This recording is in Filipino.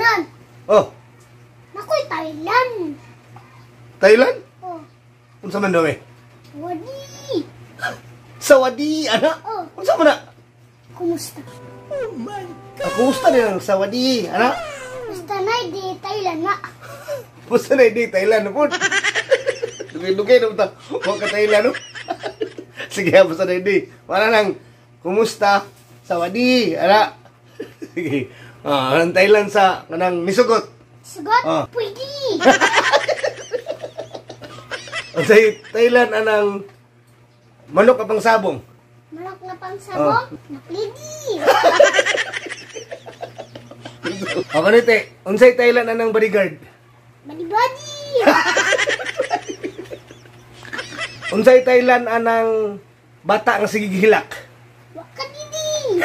tanan. Oh, Nakoy Thailand. Thailand? Oh, Unsa man daw eh? wadi. Sawadi, ana? Oh, Unsa man na? kumusta? Kumusta din ang sawadi, ana? Basta na di Thailand na. Pusta na hindi Thailand po. Dugay-dugay na ito. Huwag ka Thailand, no? Sige, pusta na hindi. Wala nang, kumusta? Sawadi, ana? Sige. Ang Thailand sa, kanang nisugot. Sugot, Oh. pwede. Ang sa Thailand, anang manok kapang sabong. Malak na pang sabong, naplidi. O kanite, unsay Thailand anang bodyguard? Badi-badi. Unsay Thailand anang bata nga sige gihilak? Wakadidi.